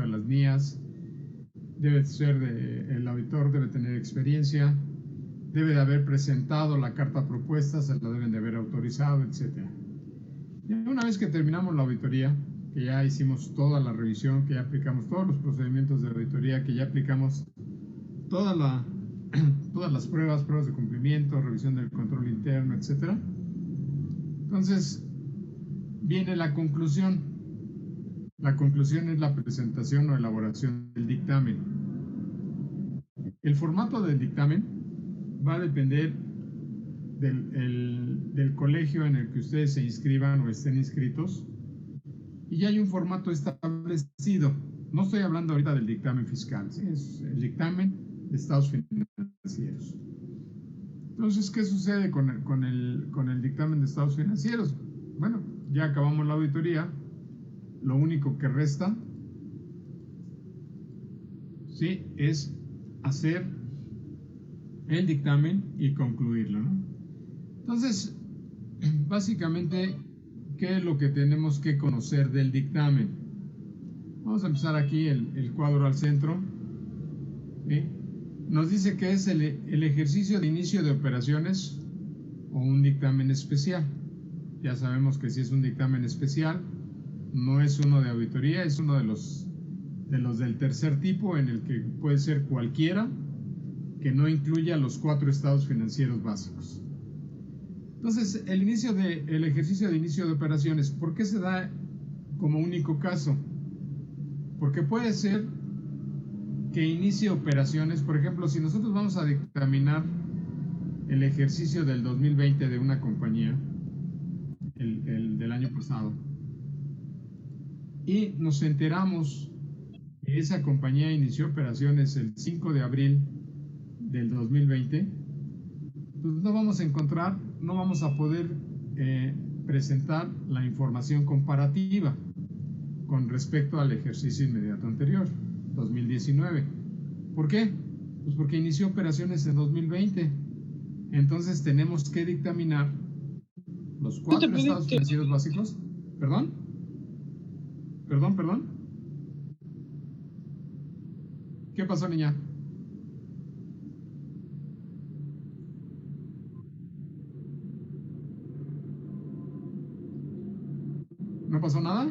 de las NIAs, el auditor debe tener experiencia, debe de haber presentado la carta propuesta, se la deben de haber autorizado, etc. Y una vez que terminamos la auditoría, que ya hicimos toda la revisión, que ya aplicamos todos los procedimientos de auditoría, que ya aplicamos todas las pruebas de cumplimiento, revisión del control interno, etc. Entonces viene la conclusión. La conclusión es la presentación o elaboración del dictamen. El formato del dictamen va a depender del colegio en el que ustedes se inscriban o estén inscritos, y ya hay un formato establecido. No estoy hablando ahorita del dictamen fiscal, ¿sí? Es el dictamen de estados financieros. Entonces, ¿qué sucede con el dictamen de estados financieros? Bueno, ya acabamos la auditoría, lo único que resta, ¿sí?, es hacer el dictamen y concluirlo, ¿no? Entonces, básicamente, ¿qué es lo que tenemos que conocer del dictamen? Vamos a empezar aquí el cuadro al centro, ¿sí? Nos dice que es el ejercicio de inicio de operaciones o un dictamen especial. Ya sabemos que si es un dictamen especial, no es uno de auditoría, es uno de los del tercer tipo, en el que puede ser cualquiera que no incluya los 4 estados financieros básicos. Entonces, el ejercicio de inicio de operaciones, ¿por qué se da como único caso? Porque puede ser que inicie operaciones, por ejemplo, si nosotros vamos a dictaminar el ejercicio del 2020 de una compañía, el del año pasado, y nos enteramos que esa compañía inició operaciones el 5 de abril del 2020, pues no vamos a poder presentar la información comparativa con respecto al ejercicio inmediato anterior, 2019. ¿Por qué? Pues porque inició operaciones en 2020. Entonces tenemos que dictaminar los 4 estados financieros básicos. ¿Perdón? ¿Qué pasó, niña? ¿No pasó nada?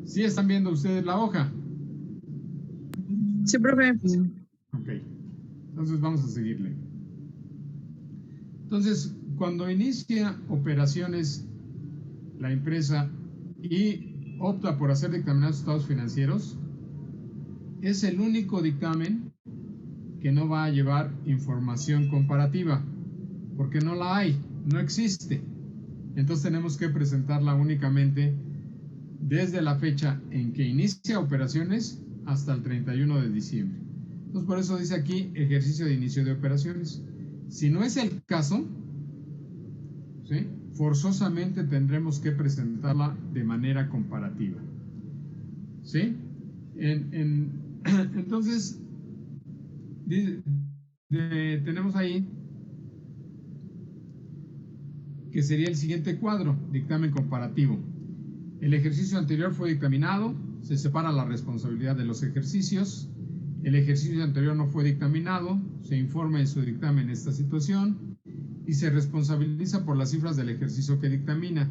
¿Sí están viendo ustedes la hoja? Sí, profe. Ok, entonces vamos a seguirle. Entonces, cuando inicia operaciones la empresa y opta por hacer dictaminados estados financieros, es el único dictamen que no va a llevar información comparativa, porque no la hay, no existe. Entonces tenemos que presentarla únicamente desde la fecha en que inicia operaciones hasta el 31 de diciembre. Entonces, por eso dice aquí ejercicio de inicio de operaciones. Si no es el caso, ¿sí?, forzosamente tendremos que presentarla de manera comparativa, ¿sí? Entonces, tenemos ahí que sería el siguiente cuadro, dictamen comparativo. El ejercicio anterior fue dictaminado, se separa la responsabilidad de los ejercicios. El ejercicio anterior no fue dictaminado, se informa en su dictamen esta situación y se responsabiliza por las cifras del ejercicio que dictamina.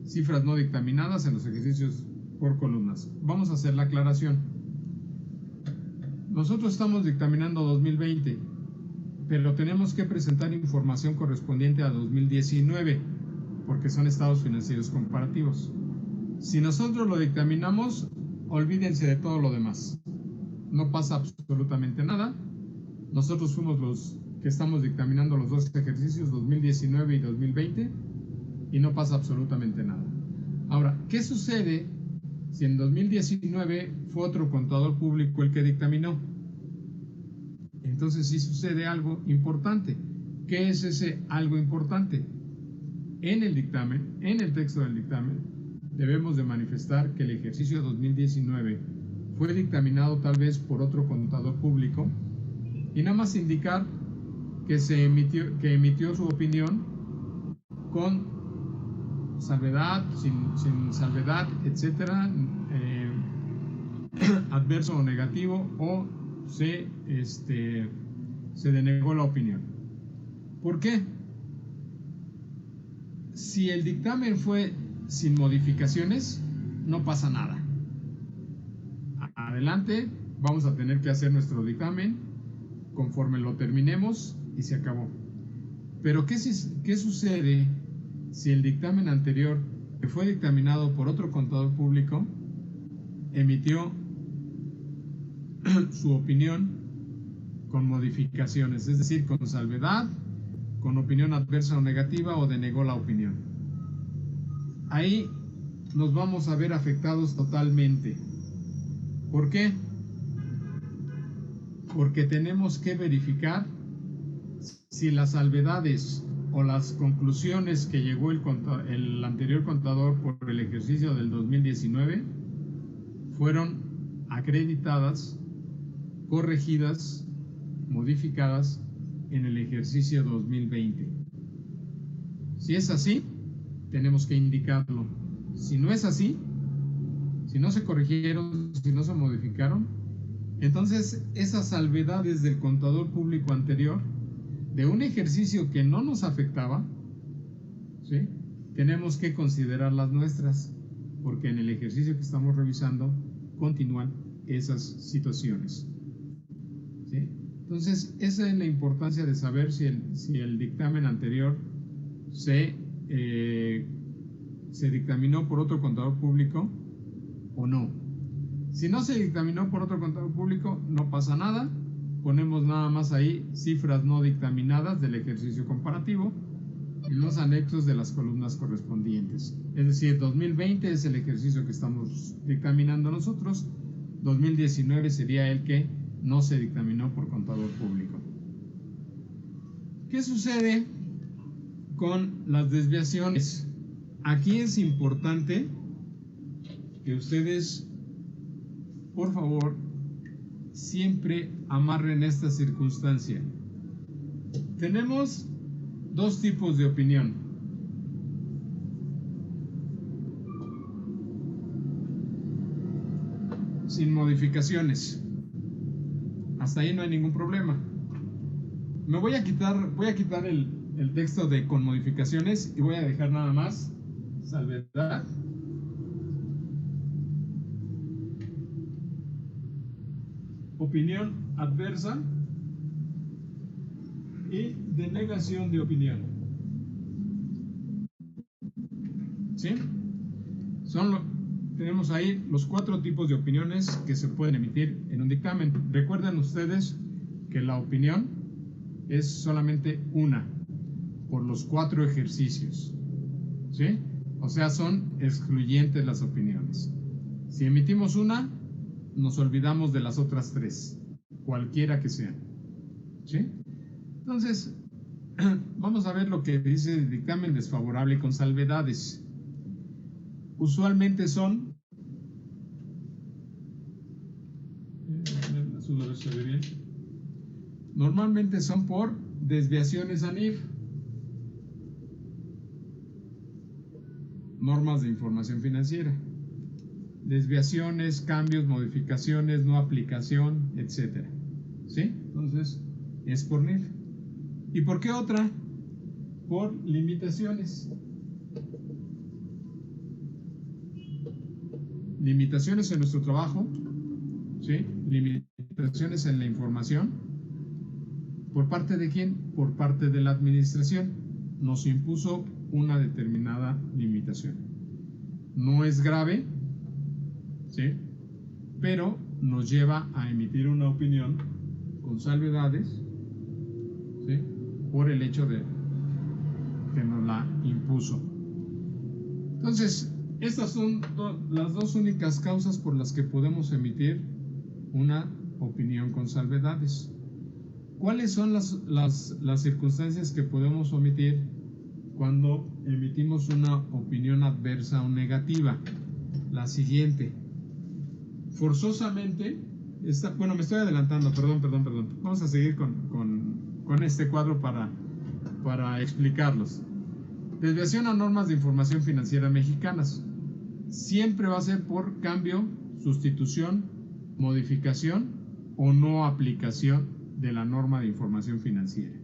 Cifras no dictaminadas en los ejercicios por columnas. Vamos a hacer la aclaración. Nosotros estamos dictaminando 2020, pero tenemos que presentar información correspondiente a 2019, porque son estados financieros comparativos. Si nosotros lo dictaminamos, olvídense de todo lo demás. No pasa absolutamente nada. Nosotros fuimos los que estamos dictaminando los 2 ejercicios, 2019 y 2020, y no pasa absolutamente nada. Ahora, ¿qué sucede si en 2019 fue otro contador público el que dictaminó? Entonces sí sucede algo importante. ¿Qué es ese algo importante? En el dictamen, en el texto del dictamen, debemos de manifestar que el ejercicio 2019 fue dictaminado tal vez por otro contador público y nada más indicar que emitió su opinión con salvedad, sin salvedad, etcétera, adverso o negativo, o se denegó la opinión. ¿Por qué? Si el dictamen fue sin modificaciones, no pasa nada. Adelante, vamos a tener que hacer nuestro dictamen conforme lo terminemos y se acabó. Pero ¿qué sucede si el dictamen anterior, que fue dictaminado por otro contador público, emitió su opinión con modificaciones, es decir, con salvedad, con opinión adversa o negativa, o denegó la opinión? Ahí nos vamos a ver afectados totalmente. ¿Por qué? Porque tenemos que verificar si las salvedades o las conclusiones que llegó el anterior contador por el ejercicio del 2019 fueron acreditadas, corregidas, modificadas en el ejercicio 2020. Si es así, tenemos que indicarlo. Si no es así, si no se corrigieron, si no se modificaron, entonces esas salvedades del contador público anterior de un ejercicio que no nos afectaba, ¿sí?, tenemos que considerar las nuestras, porque en el ejercicio que estamos revisando continúan esas situaciones, ¿sí? Entonces, esa es la importancia de saber si el dictamen anterior se dictaminó por otro contador público o no. Si no se dictaminó por otro contador público, no pasa nada. Ponemos nada más ahí cifras no dictaminadas del ejercicio comparativo en los anexos de las columnas correspondientes. Es decir, 2020 es el ejercicio que estamos dictaminando nosotros, 2019 sería el que no se dictaminó por contador público. ¿Qué sucede con las desviaciones? Aquí es importante que ustedes, por favor, siempre amarren esta circunstancia. Tenemos dos tipos de opinión. Sin modificaciones. Hasta ahí no hay ningún problema. Voy a quitar el texto de con modificaciones y voy a dejar nada más salvedad, opinión adversa y denegación de opinión. ¿Sí? Tenemos ahí los 4 tipos de opiniones que se pueden emitir en un dictamen. Recuerden ustedes que la opinión es solamente una por los 4 ejercicios. ¿Sí? O sea, son excluyentes las opiniones. Si emitimos una, nos olvidamos de las otras 3, cualquiera que sean. ¿Sí? Entonces, vamos a ver lo que dice el dictamen desfavorable con salvedades. Usualmente son, normalmente son por desviaciones a NIF, normas de información financiera, desviaciones, cambios, modificaciones, no aplicación, etcétera. ¿Sí? Entonces, es por NIF. ¿Y por qué otra? Por limitaciones. Limitaciones en nuestro trabajo, ¿sí? Limitaciones en la información. ¿Por parte de quién? Por parte de la administración. Nos impuso una determinada limitación. No es grave, ¿sí?, pero nos lleva a emitir una opinión con salvedades, ¿sí?, por el hecho de que nos la impuso. Entonces, estas son las dos únicas causas por las que podemos emitir una opinión con salvedades. ¿Cuáles son las circunstancias que podemos omitir cuando emitimos una opinión adversa o negativa? La siguiente. Forzosamente, bueno, me estoy adelantando, perdón. Vamos a seguir con este cuadro para explicarlos. Desviación a normas de información financiera mexicanas. Siempre va a ser por cambio, sustitución, modificación o no aplicación de la norma de información financiera.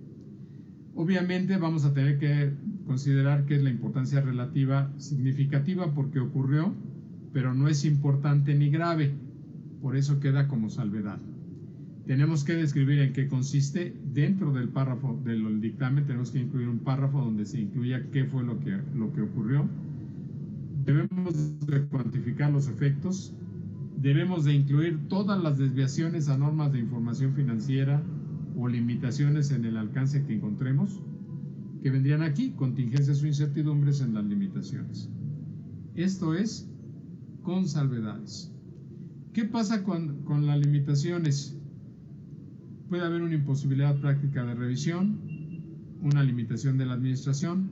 Obviamente vamos a tener que considerar que es la importancia relativa significativa porque ocurrió, pero no es importante ni grave, por eso queda como salvedad. Tenemos que describir en qué consiste. Dentro del párrafo del dictamen tenemos que incluir un párrafo donde se incluya qué fue lo que ocurrió. Debemos de cuantificar los efectos. Debemos de incluir todas las desviaciones a normas de información financiera o limitaciones en el alcance que encontremos, que vendrían aquí, contingencias o incertidumbres en las limitaciones. Esto es con salvedades. ¿Qué pasa con las limitaciones? Puede haber una imposibilidad práctica de revisión, una limitación de la administración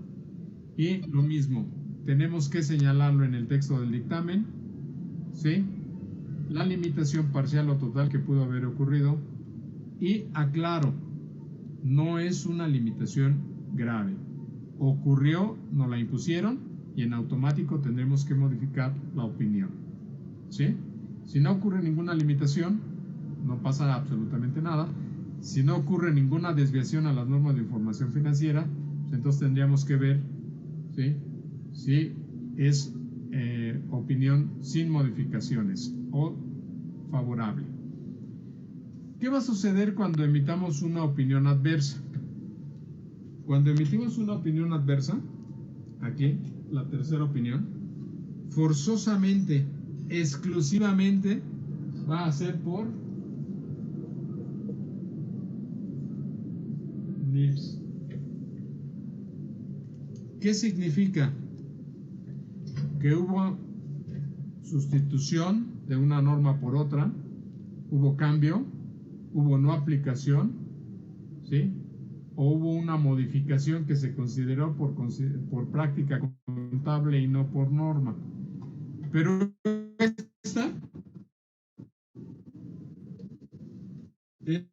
y lo mismo, tenemos que señalarlo en el texto del dictamen, ¿sí? La limitación parcial o total que pudo haber ocurrido y aclaro, no es una limitación grave. Ocurrió, nos la impusieron y en automático tendremos que modificar la opinión, ¿sí? Si no ocurre ninguna limitación, no pasa absolutamente nada. Si no ocurre ninguna desviación a las normas de información financiera, pues entonces tendríamos que ver, ¿sí?, si es opinión sin modificaciones o favorable. ¿Qué va a suceder cuando emitamos una opinión adversa? Cuando emitimos una opinión adversa, aquí, la tercera opinión, forzosamente, exclusivamente, va a ser por NIPS. ¿Qué significa? Que hubo sustitución de una norma por otra, hubo cambio, hubo no aplicación, ¿sí? O hubo una modificación que se consideró por práctica contable y no por norma. Pero esta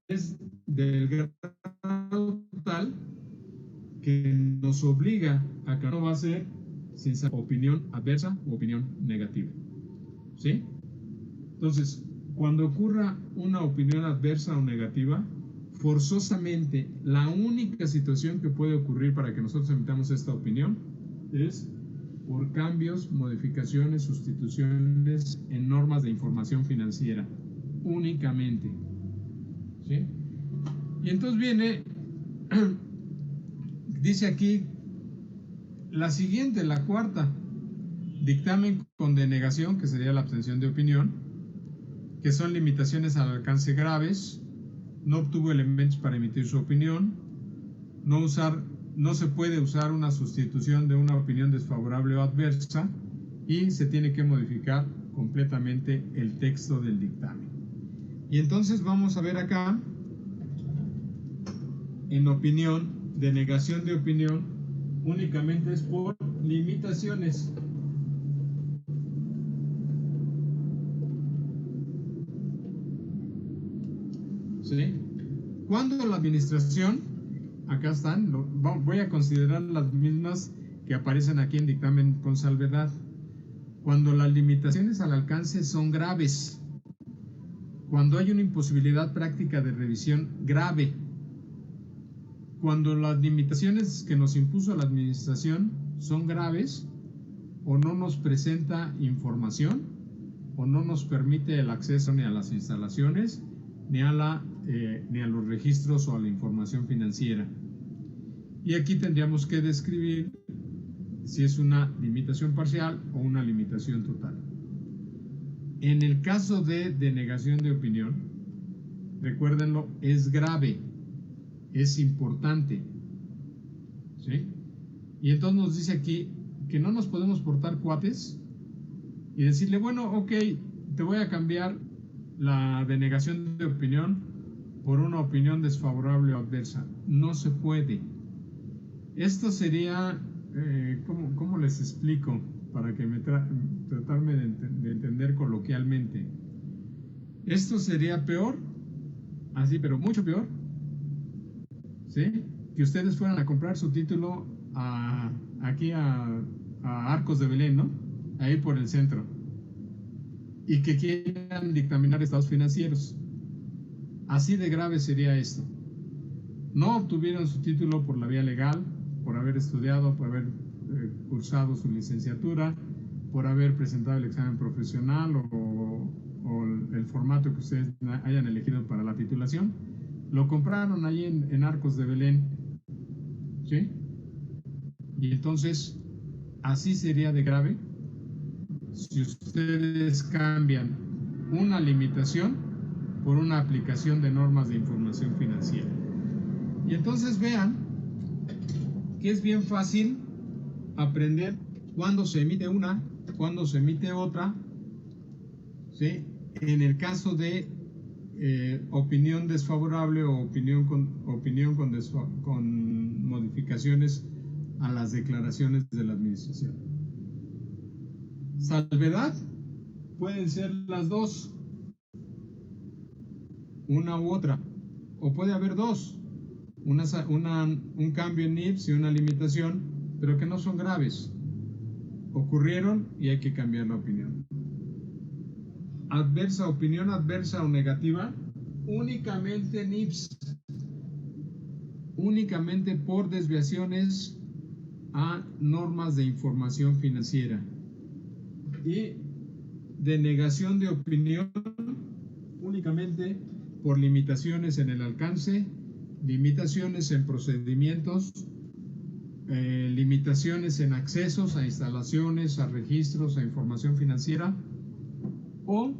es del grado tal que nos obliga a que no va a ser sin opinión adversa o opinión negativa, ¿sí? Entonces, cuando ocurra una opinión adversa o negativa, forzosamente la única situación que puede ocurrir para que nosotros emitamos esta opinión es por cambios, modificaciones, sustituciones en normas de información financiera, únicamente, ¿sí? Y entonces viene, dice aquí la siguiente, la cuarta, dictamen con denegación, que sería la abstención de opinión, que son limitaciones al alcance graves, no obtuvo elementos para emitir su opinión, no se puede usar una sustitución de una opinión desfavorable o adversa y se tiene que modificar completamente el texto del dictamen. Y entonces vamos a ver acá, en opinión, denegación de opinión, únicamente es por limitaciones. ¿Sí? Cuando la administración, acá están, voy a considerar las mismas que aparecen aquí en dictamen con salvedad. Cuando las limitaciones al alcance son graves, cuando hay una imposibilidad práctica de revisión grave, cuando las limitaciones que nos impuso la administración son graves o no nos presenta información o no nos permite el acceso ni a las instalaciones ni a los registros o a la información financiera. Y aquí tendríamos que describir si es una limitación parcial o una limitación total. En el caso de denegación de opinión, recuérdenlo, es grave, es importante, ¿sí? Y entonces nos dice aquí que no nos podemos portar cuates y decirle, bueno, ok, te voy a cambiar la denegación de opinión por una opinión desfavorable o adversa. No se puede. Esto sería, ¿cómo les explico? Para que tratarme de entender coloquialmente. Esto sería peor, así, pero mucho peor, ¿sí? Que ustedes fueran a comprar su título a aquí a Arcos de Belén, ¿no? Ahí por el centro. Y que quieran dictaminar estados financieros. Así de grave sería esto. No obtuvieron su título por la vía legal, por haber estudiado, por haber cursado su licenciatura, por haber presentado el examen profesional o el formato que ustedes hayan elegido para la titulación. Lo compraron ahí en Arcos de Belén, ¿sí? Y entonces, así sería de grave si ustedes cambian una limitación por una aplicación de normas de información financiera. Y entonces vean que es bien fácil aprender cuándo se emite una, cuándo se emite otra, ¿sí? En el caso de opinión desfavorable o opinión con modificaciones a las declaraciones de la administración. Salvedad pueden ser las dos, una u otra, o puede haber dos, un cambio en NIPS y una limitación, pero que no son graves. Ocurrieron y hay que cambiar la opinión. Adversa, opinión adversa o negativa, únicamente NIPS, únicamente por desviaciones a normas de información financiera. Y denegación de opinión únicamente por limitaciones en el alcance, limitaciones en procedimientos, limitaciones en accesos a instalaciones, a registros, a información financiera, o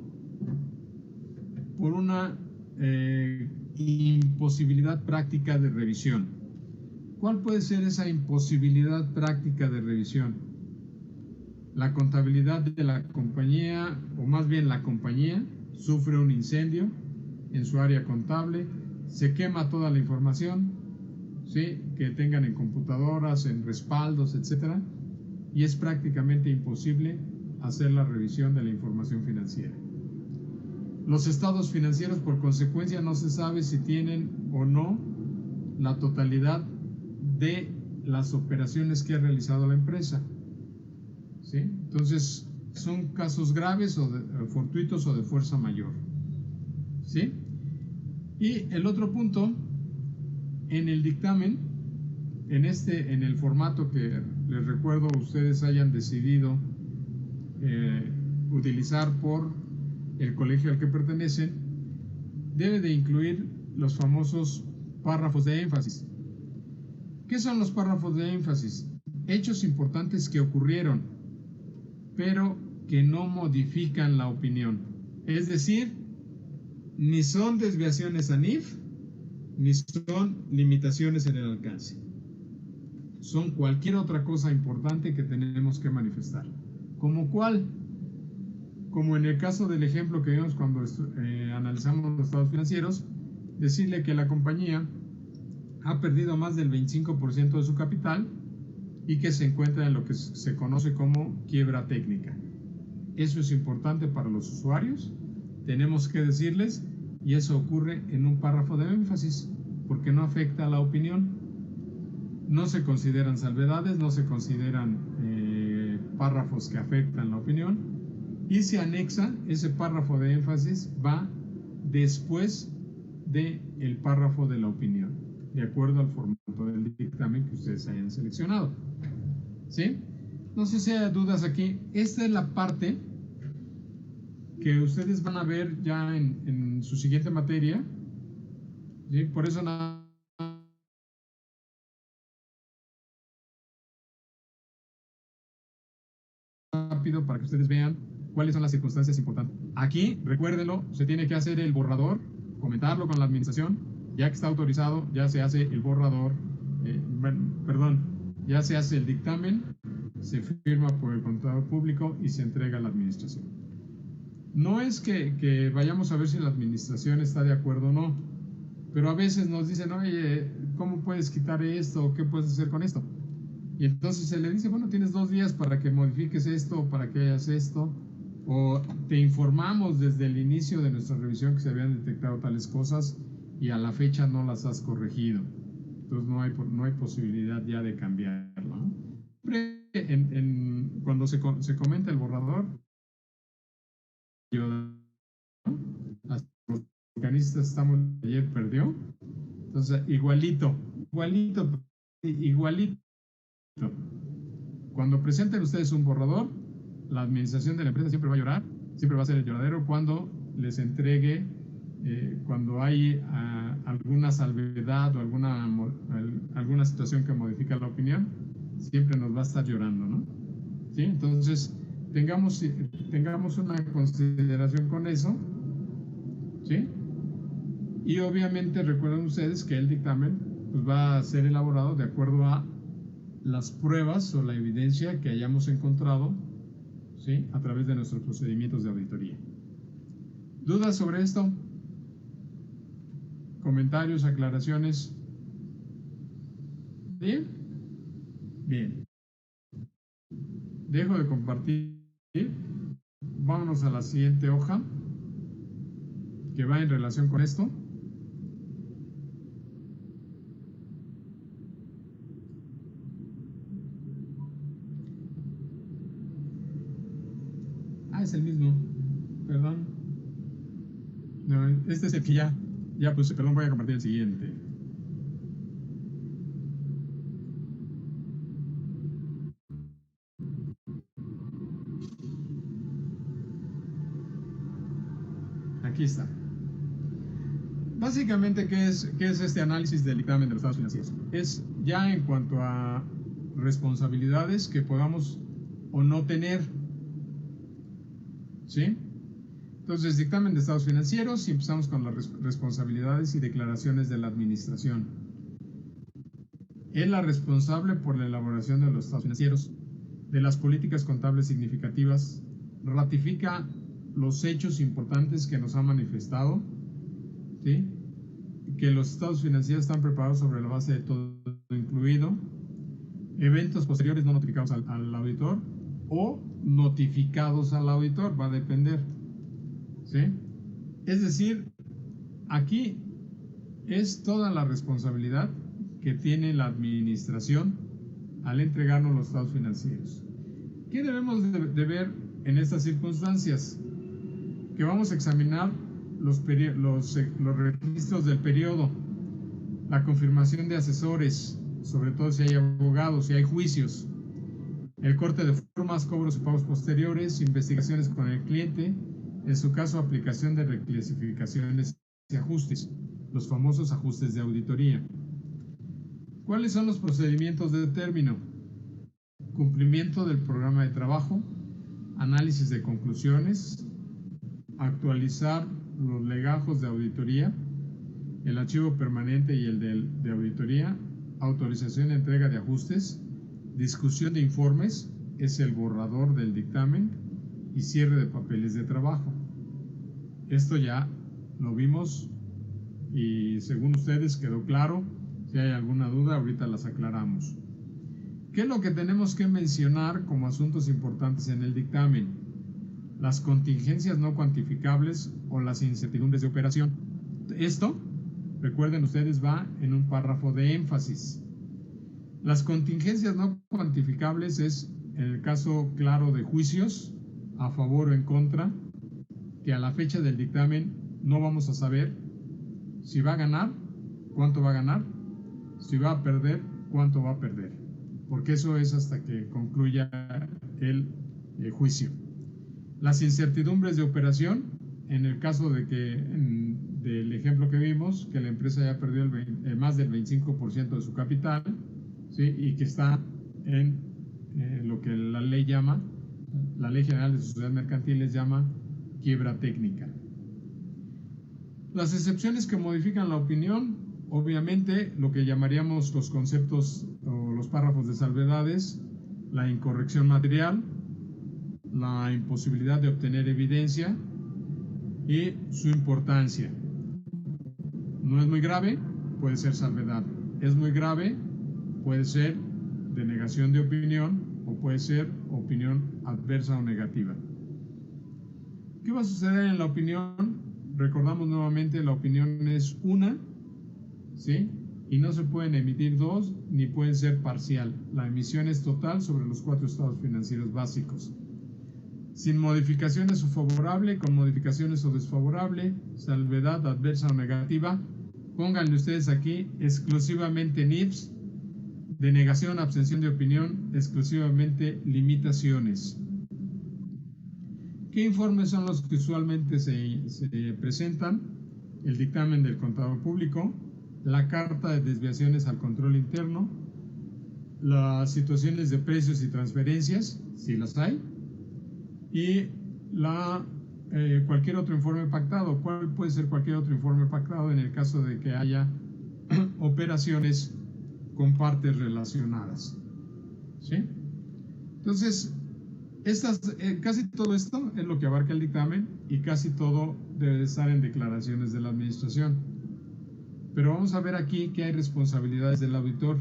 por una imposibilidad práctica de revisión. ¿Cuál puede ser esa imposibilidad práctica de revisión? La contabilidad de la compañía, o más bien la compañía, sufre un incendio en su área contable, se quema toda la información, ¿sí?, que tengan en computadoras, en respaldos, etcétera, y es prácticamente imposible hacer la revisión de la información financiera. Los estados financieros, por consecuencia, no se sabe si tienen o no la totalidad de las operaciones que ha realizado la empresa, ¿sí? Entonces, son casos graves o fortuitos o de fuerza mayor, ¿sí? Y el otro punto, en el dictamen, en el formato que les recuerdo ustedes hayan decidido utilizar por el colegio al que pertenecen, debe de incluir los famosos párrafos de énfasis. ¿Qué son los párrafos de énfasis? Hechos importantes que ocurrieron, pero que no modifican la opinión. Es decir, ni son desviaciones a NIF, ni son limitaciones en el alcance. Son cualquier otra cosa importante que tenemos que manifestar. ¿Como cuál? Como en el caso del ejemplo que vimos cuando analizamos los estados financieros, decirle que la compañía ha perdido más del 25% de su capital y que se encuentra en lo que se conoce como quiebra técnica. Eso es importante para los usuarios, tenemos que decirles, y eso ocurre en un párrafo de énfasis, porque no afecta a la opinión. No se consideran salvedades, no se consideran párrafos que afectan la opinión, y se anexa, ese párrafo de énfasis va después del párrafo de la opinión, de acuerdo al formato del dictamen que ustedes hayan seleccionado, ¿sí? No sé si hay dudas aquí. Esta es la parte que ustedes van a ver ya en su siguiente materia, ¿sí? Por eso nada rápido para que ustedes vean cuáles son las circunstancias importantes. Aquí, recuérdenlo, se tiene que hacer el borrador, comentarlo con la administración, ya que está autorizado, ya se hace el borrador, ya se hace el dictamen, se firma por el contador público y se entrega a la administración. No es que vayamos a ver si la administración está de acuerdo o no, pero a veces nos dicen, oye, ¿cómo puedes quitar esto? ¿Qué puedes hacer con esto? Y entonces se le dice, bueno, tienes 2 días para que modifiques esto, para que hagas esto, o te informamos desde el inicio de nuestra revisión que se habían detectado tales cosas y a la fecha no las has corregido. Entonces no hay posibilidad ya de cambiarlo, ¿no? cuando se comenta el borrador, los organistas estamos, ayer perdió, entonces igualito. Cuando presenten ustedes un borrador, la administración de la empresa siempre va a llorar, siempre va a ser el lloradero cuando les entregue, cuando hay alguna salvedad o alguna situación que modifica la opinión, siempre nos va a estar llorando, ¿no? ¿Sí? Entonces, tengamos una consideración con eso, ¿sí? Y obviamente recuerden ustedes que el dictamen pues, va a ser elaborado de acuerdo a las pruebas o la evidencia que hayamos encontrado, ¿sí? A través de nuestros procedimientos de auditoría. ¿Dudas sobre esto? ¿Comentarios, aclaraciones? ¿Bien? Bien. Dejo de compartir. Vámonos a la siguiente hoja que va en relación con esto. Es el mismo. Perdón. No, este es el que ya puse. Perdón, voy a compartir el siguiente. Aquí está. Básicamente, ¿qué es este análisis del dictamen de los estados financieros? Es ya en cuanto a responsabilidades que podamos o no tener, ¿sí? Entonces, dictamen de estados financieros y empezamos con las responsabilidades y declaraciones de la administración. Es la responsable por la elaboración de los estados financieros, de las políticas contables significativas, ratifica los hechos importantes que nos ha manifestado, ¿sí? Que los estados financieros están preparados sobre la base de todo incluido, eventos posteriores no notificados al auditor o notificados al auditor, va a depender, ¿sí? Es decir, aquí es toda la responsabilidad que tiene la administración al entregarnos los estados financieros. ¿Qué debemos de ver en estas circunstancias? Que vamos a examinar los registros del periodo, la confirmación de asesores, sobre todo si hay abogados, si hay juicios, el corte de formas, cobros y pagos posteriores, investigaciones con el cliente, en su caso aplicación de reclasificaciones y ajustes, los famosos ajustes de auditoría. ¿Cuáles son los procedimientos de término? Cumplimiento del programa de trabajo, análisis de conclusiones, actualizar los legajos de auditoría, el archivo permanente y el de auditoría, autorización de entrega de ajustes, discusión de informes, es el borrador del dictamen, y cierre de papeles de trabajo. Esto ya lo vimos y según ustedes quedó claro. Si hay alguna duda, ahorita las aclaramos. ¿Qué es lo que tenemos que mencionar como asuntos importantes en el dictamen? Las contingencias no cuantificables o las incertidumbres de operación. Esto, recuerden ustedes, va en un párrafo de énfasis. Las contingencias no cuantificables es en el caso claro de juicios a favor o en contra, que a la fecha del dictamen no vamos a saber si va a ganar, cuánto va a ganar, si va a perder, cuánto va a perder, porque eso es hasta que concluya el juicio. Las incertidumbres de operación, en el caso de que, del ejemplo que vimos, que la empresa ya perdió más del 25% de su capital, ¿sí? Y que está en lo que la ley General de Sociedades Mercantiles llama quiebra técnica. Las excepciones que modifican la opinión, obviamente lo que llamaríamos los conceptos o los párrafos de salvedades, la incorrección material, la imposibilidad de obtener evidencia y su importancia. No es muy grave, puede ser salvedad. Es muy grave, puede ser denegación de opinión o puede ser opinión adversa o negativa. ¿Qué va a suceder en la opinión? Recordamos nuevamente, la opinión es una, ¿sí? y no se pueden emitir dos ni pueden ser parcial. La emisión es total sobre los 4 estados financieros básicos. Sin modificaciones o favorable, con modificaciones o desfavorable, salvedad adversa o negativa. Pónganle ustedes aquí exclusivamente NIPS, denegación, abstención de opinión, exclusivamente limitaciones. ¿Qué informes son los que usualmente se presentan? El dictamen del contador público, la carta de desviaciones al control interno, las situaciones de precios y transferencias, si las hay, y cualquier otro informe pactado. ¿Cuál puede ser cualquier otro informe pactado en el caso de que haya operaciones con partes relacionadas? ¿Sí? Entonces, casi todo esto es lo que abarca el dictamen y casi todo debe de estar en declaraciones de la administración. Pero vamos a ver aquí que hay responsabilidades del auditor.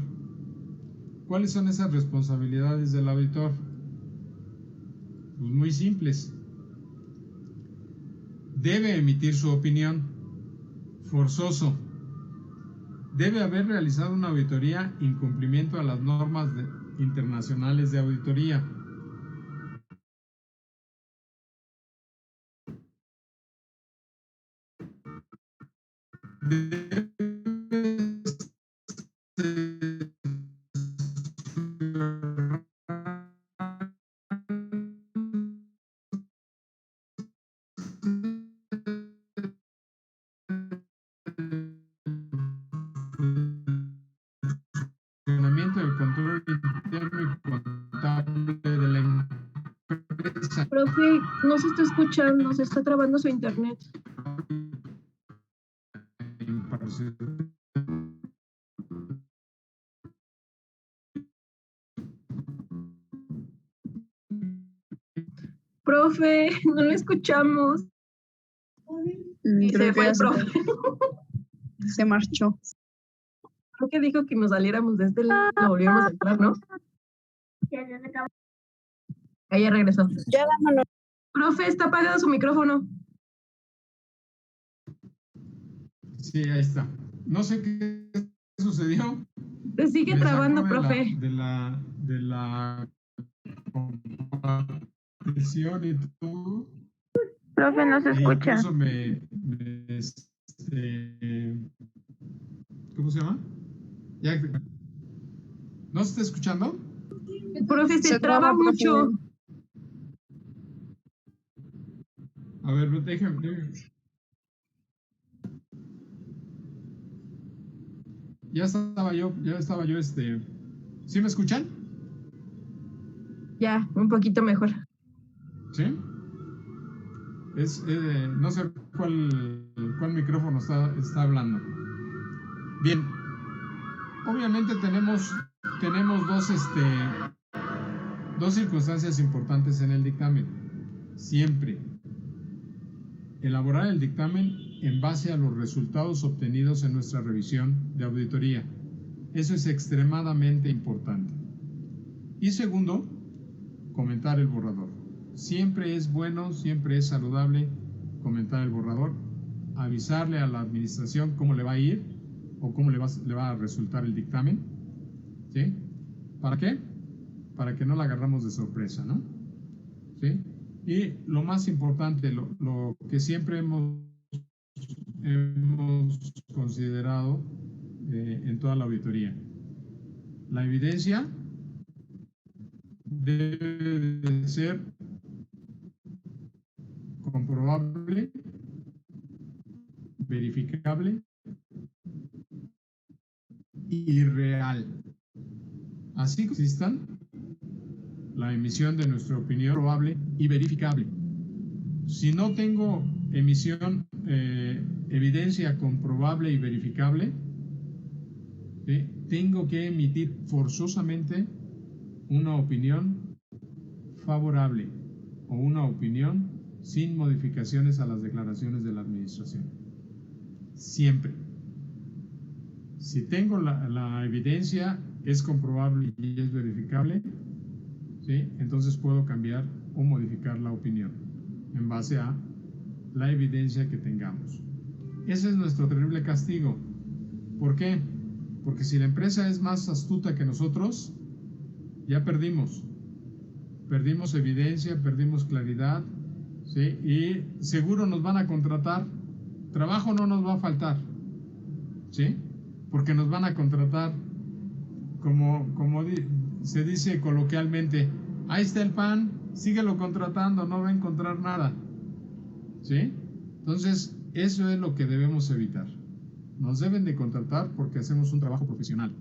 ¿Cuáles son esas responsabilidades del auditor? Pues muy simples. Debe emitir su opinión. Forzoso. Debe haber realizado una auditoría en cumplimiento a las normas internacionales de auditoría. Funcionamiento del control interno y contable de la empresa. Profe, no se está escuchando, se está trabando su internet. Profe, no lo escuchamos. Y se fue el profe. Se marchó. Creo que dijo que nos saliéramos de este lado y lo volviéramos a entrar, ¿no? Ahí ya regresó. Ya vámonos. Profe, está apagado su micrófono. Sí, ahí está. No sé qué sucedió. Se sigue Me trabando, sacó profe. de la compartición y todo. Profe, no se escucha. Incluso ¿cómo se llama? ¿No se está escuchando? Profe, se traba mucho. A ver, déjame. Ya estaba yo, ¿sí me escuchan? Ya, un poquito mejor. ¿Sí? No sé cuál micrófono está hablando. Bien. Obviamente tenemos dos circunstancias importantes en el dictamen. Siempre. Elaborar el dictamen en base a los resultados obtenidos en nuestra revisión de auditoría. Eso es extremadamente importante. Y segundo, comentar el borrador. Siempre es bueno, siempre es saludable comentar el borrador, avisarle a la administración cómo le va a ir o cómo le va a resultar el dictamen. ¿Sí? ¿Para qué? Para que no la agarramos de sorpresa, ¿no? ¿Sí? Y lo más importante, lo que siempre hemos considerado en toda la auditoría. La evidencia debe de ser comprobable, verificable y real. Así que existan la emisión de nuestra opinión probable y verificable. Si no tengo evidencia comprobable y verificable, ¿sí?, tengo que emitir forzosamente una opinión favorable o una opinión sin modificaciones a las declaraciones de la administración. Siempre. Si tengo la evidencia, es comprobable y es verificable, ¿sí?, entonces puedo cambiar o modificar la opinión en base a la evidencia que tengamos. Ese es nuestro terrible castigo. ¿Por qué? Porque si la empresa es más astuta que nosotros, ya perdimos. Perdimos evidencia, perdimos claridad, ¿sí? Y seguro nos van a contratar. Trabajo no nos va a faltar, ¿sí? Porque nos van a contratar, se dice coloquialmente, ahí está el pan, síguelo contratando, no va a encontrar nada, ¿sí? Entonces, eso es lo que debemos evitar. Nos deben de contratar porque hacemos un trabajo profesional.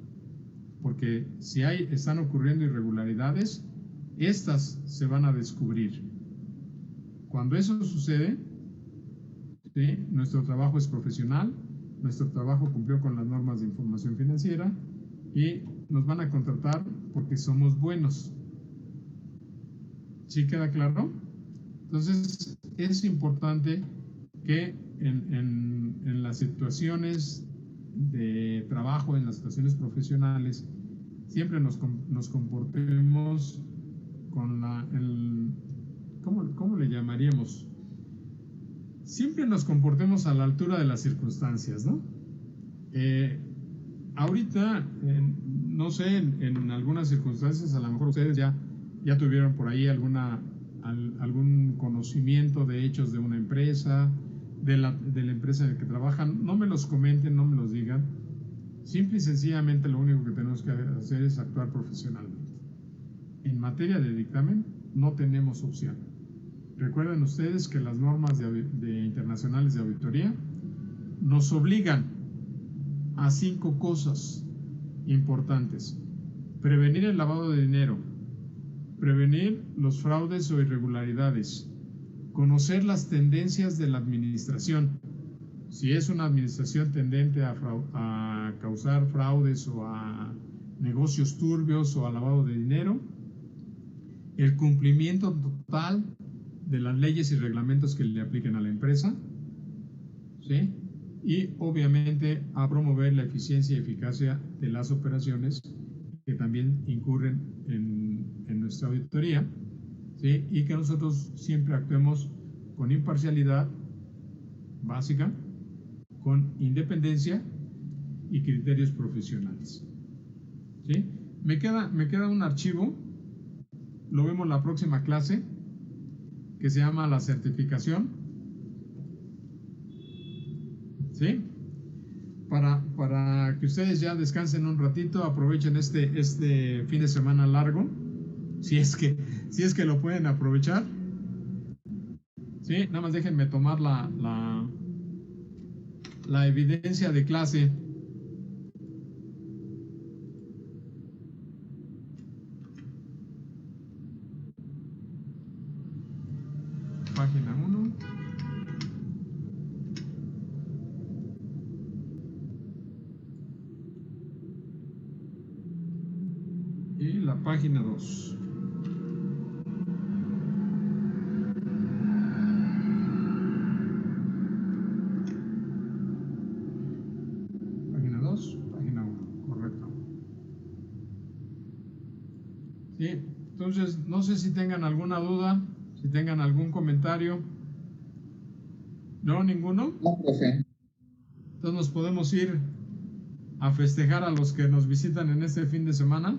Porque si están ocurriendo irregularidades, estas se van a descubrir. Cuando eso sucede, ¿sí? Nuestro trabajo es profesional, nuestro trabajo cumplió con las normas de información financiera y nos van a contratar porque somos buenos. ¿Sí queda claro? Entonces, es importante que en las situaciones de trabajo, en las situaciones profesionales, siempre nos comportemos con ¿cómo le llamaríamos? Siempre nos comportemos a la altura de las circunstancias, ¿no? Ahorita, no sé, en algunas circunstancias, a lo mejor ustedes ya tuvieron por ahí algún conocimiento de hechos de una empresa, de la empresa en la que trabajan. No me los comenten, no me los digan. Simple y sencillamente lo único que tenemos que hacer es actuar profesionalmente. En materia de dictamen no tenemos opción. Recuerden ustedes que las normas internacionales de auditoría nos obligan a 5 cosas importantes: prevenir el lavado de dinero, prevenir los fraudes o irregularidades, conocer las tendencias de la administración. Si es una administración tendente a causar fraudes o a negocios turbios o a lavado de dinero, el cumplimiento total de las leyes y reglamentos que le apliquen a la empresa, ¿sí? Y obviamente a promover la eficiencia y eficacia de las operaciones que también incurren en nuestra auditoría, ¿sí? Y que nosotros siempre actuemos con imparcialidad básica, con independencia y criterios profesionales, ¿sí? Me queda un archivo, lo vemos en la próxima clase, que se llama la certificación, ¿sí? Para que ustedes ya descansen un ratito, aprovechen este fin de semana largo, si es que lo pueden aprovechar, ¿sí? Nada más déjenme tomar la evidencia de clase. Página 1. Y la página 2. Página 2, página 1, correcto. Sí, entonces no sé si tengan alguna duda, si tengan algún comentario. ¿No? ¿Ninguno? No, profe. Entonces nos podemos ir a festejar a los que nos visitan en este fin de semana.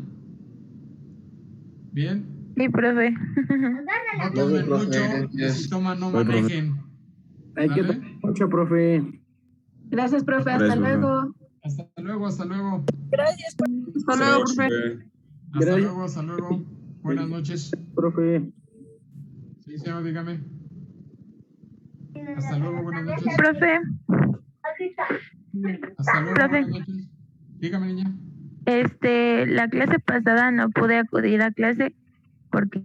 Bien. Sí, profe. No tomen Profe, mucho, y gracias. si toman no Bye, profe. manejen. Hay que ¿Sale? tomar mucho, profe. Gracias, profe. Hasta Gracias, profe. luego. Hasta luego, hasta luego. Hasta luego, profe. Hasta Gracias. luego, hasta luego. Buenas noches. Profe. Sí, señor, dígame. Hasta luego, buenas noches. Profe, Hasta luego, Profe. buenas noches. Dígame, niña. la clase pasada no pude acudir a clase porque